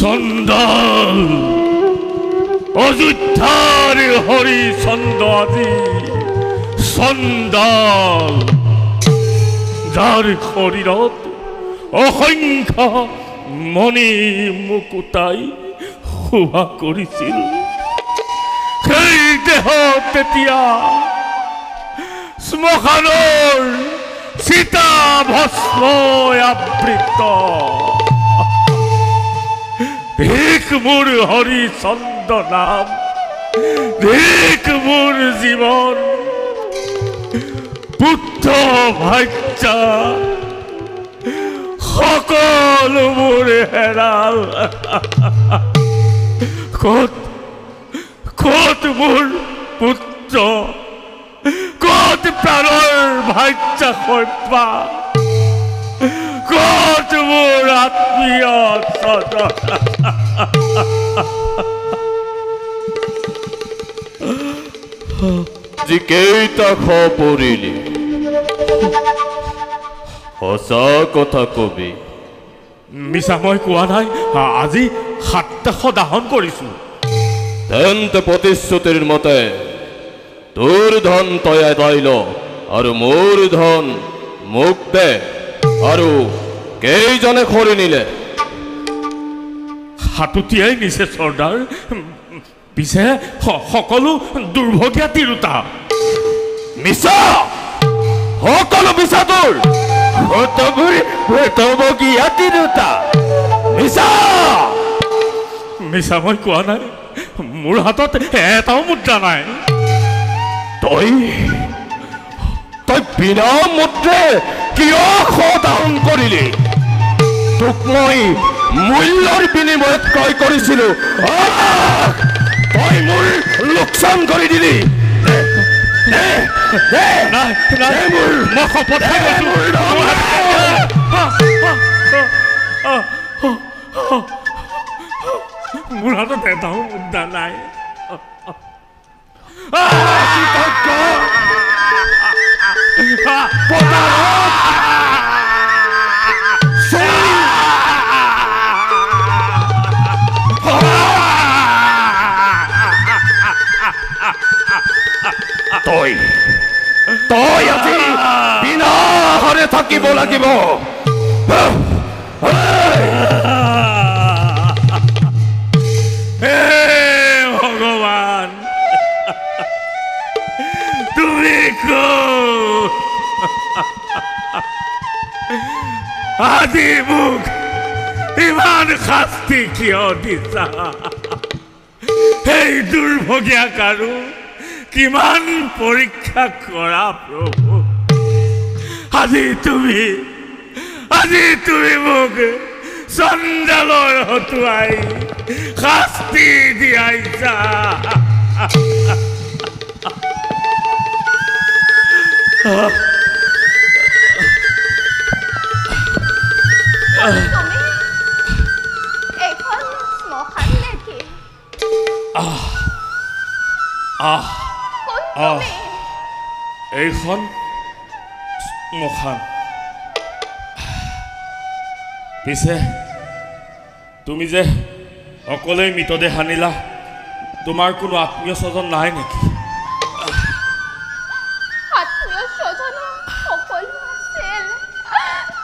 চণ্ডাল অযোধ্যাৰ হৰিচন্দ্ৰ আজি চণ্ডাল যাৰ শৰীৰত অসংখ্য মণি মুকুতাই শোভা কৰিছিল সেই দেহ তেতিয়া শ্মশানৰ চিতা ভস্ম আবৃত দেখ মোৰ হৰিচন্দ্ৰ নাম দেখ মোৰ জীৱন পুত্ৰ ভাজ্যা সকলো মোৰ হেৰাল ক'ত ক'ত মোৰ পুত্ৰ ক'ত প্ৰাণৰ ভাজ্যা সৰ্পা ক'ত মোৰ আত্মীয় যিকেইটা খপৰিলি সঁচা কথা কবি মিছা মই কোৱা নাই আজি 700 দাহন কৰিছো তেন্তে প্ৰতিশ্ৰুতিৰ মতে তোৰ ধন তই আদায় ল আৰু মোৰ ধন মোক দে আৰু কেইজনে খৰি নিলে হাতুতিয়াই নিছে চৰ্দাৰ পিছে সকলো দুৰ্ভগীয়া তিৰোতা মিছা সকলো মিছা তোৰ দুৰ্ভগীয়া তিৰোতা মিছা মিছা মই কোৱা নাই মোৰ হাতত এটাও মুদ্ৰা নাই তই বিনা মুদ্ৰে কিয় দান কৰিলি তোক মই মূল্যৰ বিনিময়ত ক্ৰয় কৰিছিলো তই মোৰ লোকচান কৰি দিলি মই শপত মোৰ হাতত এটাও মুদ্ৰা নাই তই আজি বিনা হাৰে থাকিব লাগিব ভগৱান তুমি আজি মোক ইমান শাস্তি কিয় দিছা সেই দুৰ্ভগীয়া কাৰো কিমান পৰীক্ষা কৰা প্ৰভু আজি তুমি মোক চণ্ডালৰ হতুৱাই শাস্তি দিয়াইছা এইখন শ্মশান পিছে তুমি যে অকলেই মৃতদেহ আনিলা তোমাৰ কোনো আত্মীয় স্বজন নাই নেকি আত্মীয় স্বজন সকলো আছিল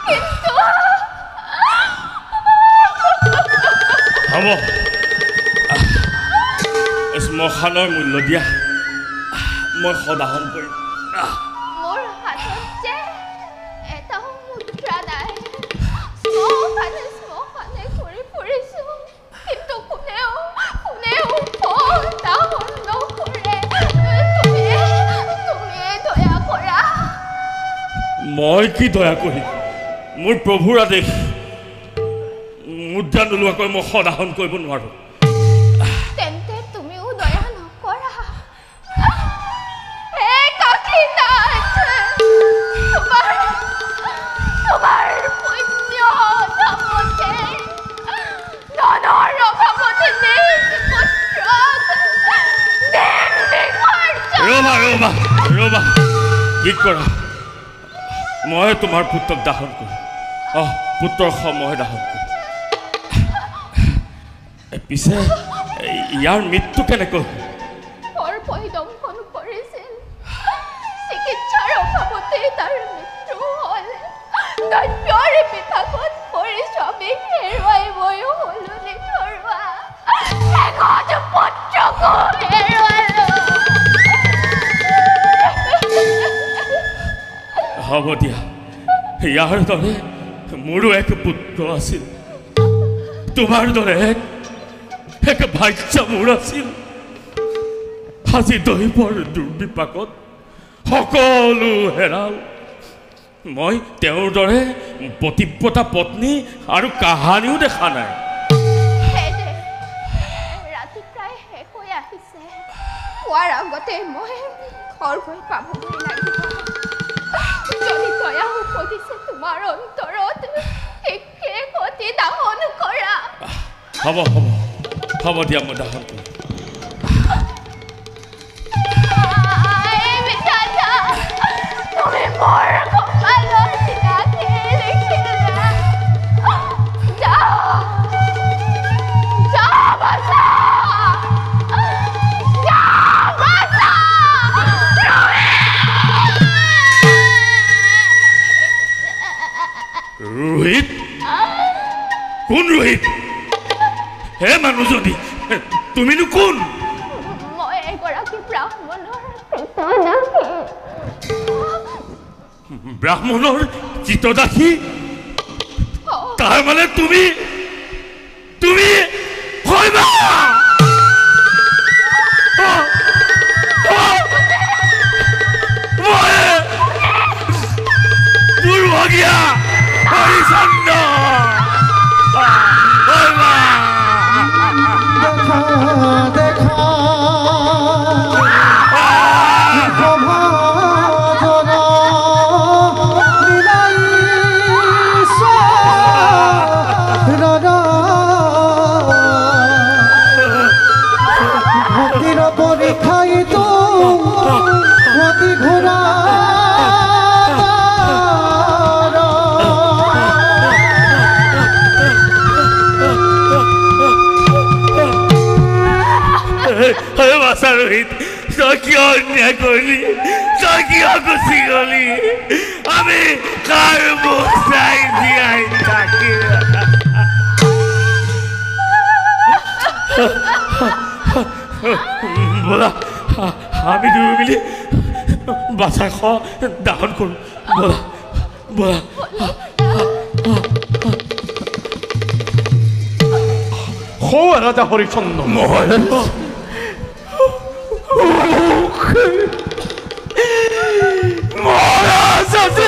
কিন্তু হ'ব শ্মশানৰ মূল্য দিয়া মই সদাহন কৰিম মোৰ হাতত যে এটাও মুদ্ৰা নাই শ্মশানে ঘূৰি ফুৰিছো কিন্তু কোনেও সদাহন নকৰে তুমিয়ে দয়া কৰা মই কি দয়া কৰিম মোৰ প্ৰভুৰ আদেশ মুদ্ৰা নোলোৱাকৈ মই সদাহন কৰিব নোৱাৰো তেন্তে তুমিও দয়া নকৰা হে কাকীনাথ তোমাৰ পুণ্য নামতে ধনৰ অভাৱতে নিজ পুত্ৰক ৰবা কি কৰা মই তোমাৰ পুত্ৰক দাহন কৰিম পুত্ৰৰ সময় দাহন কৰিম পিছে ইয়াৰ মৃত্যু কেনেকৈ সৰ্পই দংশন কৰিছিল চিকিৎসাৰ অভাৱতে তাৰ মৃত্যু হ'ল দ্ৰব্যৰ বিপাকত পৰি স্বামীক হেৰুৱাই ময়ো হ'লো নিথৰুৱা এগত পুত্ৰকো হেৰুৱালো হ'ব দিয়া ইয়াৰ দৰে মোৰো এক পুত্ৰ আছিল তোমাৰ দৰে এক ভাজ্যা মোৰ আছিল আজি দৈৱৰ দুৰ্বিপাকত সকলো হেৰাল মই তেওঁৰ দৰে পতিব্ৰতা পত্নী আৰু কাহানিও দেখা নাই ৰাতি প্ৰায় শেষ হৈ আহিছে পোৱাৰ আগতে মই ঘৰ গৈ পাবগৈ লাগিব যদি দয়া উপদিছে তোমাৰ অন্তৰত একে গতি দাহন কৰা হ'ব দিয়া মই দাহন কৰিম তুমি মোৰ কপালত চিনাকি লিখিলা যাও বাছা ৰোহিত কোন ৰোহিত হে মানুহজনী তুমিনো কোন মই এগৰাকী ব্ৰাহ্মণৰ চিতদাসী তাৰ মানে তুমি হয়বা দুৰ্ভাগীয়া হৰিচন্দ্ৰ ৰোহিত তই কিয় অন্যায় কৰিলি তই কিয় গুচি গলি আমি কাৰ মুখ চাই জীয়াই থাকিম ব'লা আমি দুয়ো মিলি বাচাক দাহন কৰোঁ ব'লা ৰাজা হৰিচন্দ্ৰ মহাৰাজ আছে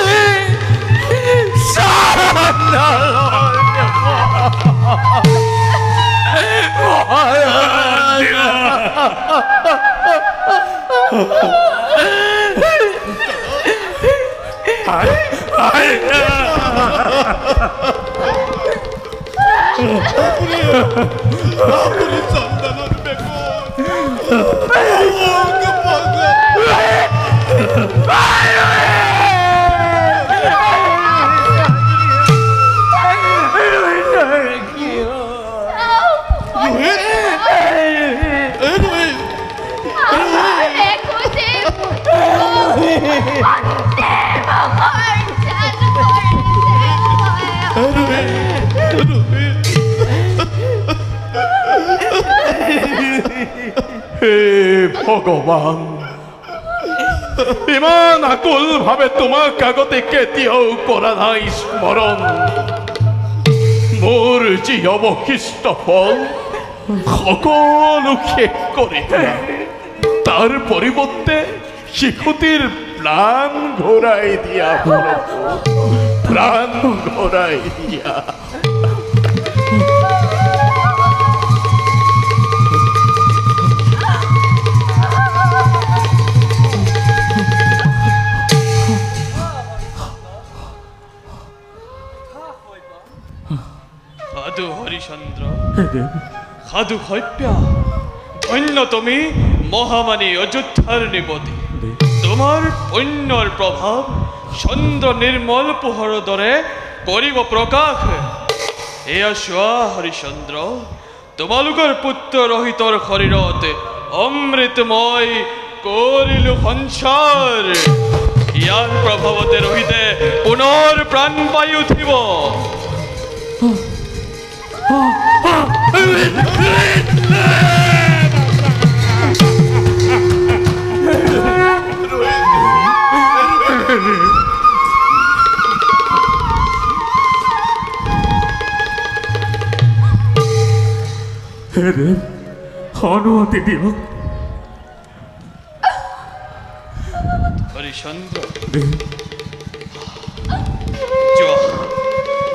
হে ভগৱান ইমান আকুল ভাৱে তোমাক আগতে কেতিয়াও কৰা নাই স্মৰণ মোৰ যি অৱশিষ্ট ফল সকলো শেষ কৰি তাৰ পৰিৱৰ্তে শিশুটিৰ প্ৰাণ ঘূৰাই দিয়া প্ৰাণ ঘূৰাই দিয়া সাধু হৰিচন্দ্ৰ সাধু সভ্যা ধন্য তুমি মহামানী অযোধ্যাৰ নিপতি তোমাৰ পুণ্যৰ প্ৰভাৱ চন্দ্ৰ নিৰ্মল পোহৰৰ দৰে কৰিব প্ৰকাশ এয়া চোৱা হৰিচন্দ্ৰ তোমালোকৰ পুত্ৰ ৰহিতৰ শৰীৰত অমৃতময় কৰিলো সঞ্চাৰ। ইয়াৰ প্ৰভাৱতে ৰহিতে পুনৰ প্ৰাণ পাই উঠিব। অনুমতি দিয়ক। হৰিচন্দ্ৰ,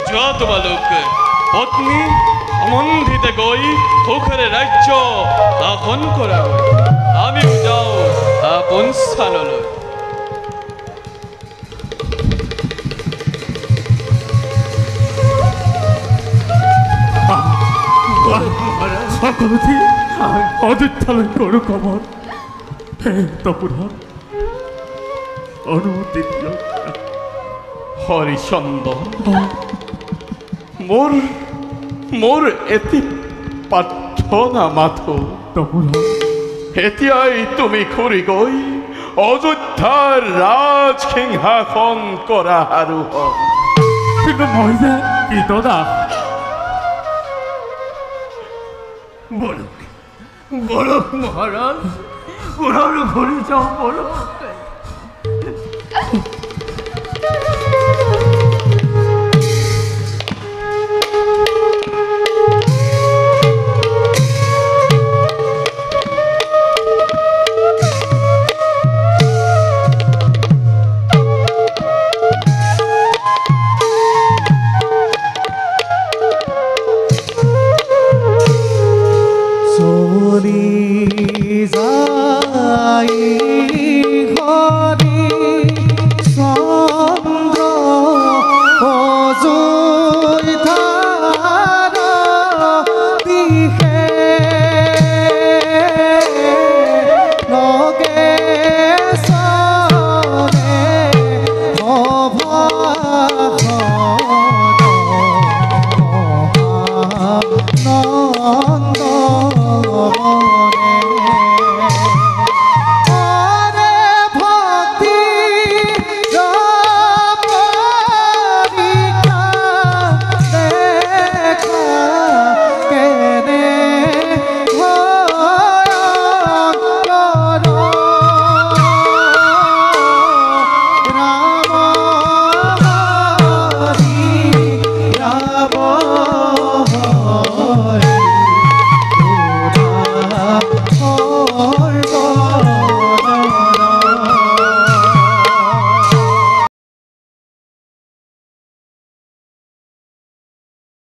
যোৱা তোমালোক পত্নী সম্বন্ধিতে গৈ সুখেৰে ৰাজ্য শাসন কৰা। আমিও যাওঁ আপোন স্থানলৈ। সকলোতে অযোধ্যালৈ কৰো কমল। হে তপুধন, অনুমতি দিয়ক। হৰিচন্দ্ৰ, মোৰ এটি প্ৰাৰ্থনা মাথো। তপুধন, এতিয়াই তুমি ঘূৰি গৈ অযোধ্যাৰ ৰাজ সিংহাসন কৰা আৰু কিন্তু মই যে কীৰ্তদাস। বলক মহাৰাজ, পুনৰ ঘূৰি যাওঁ বলক। নন্দ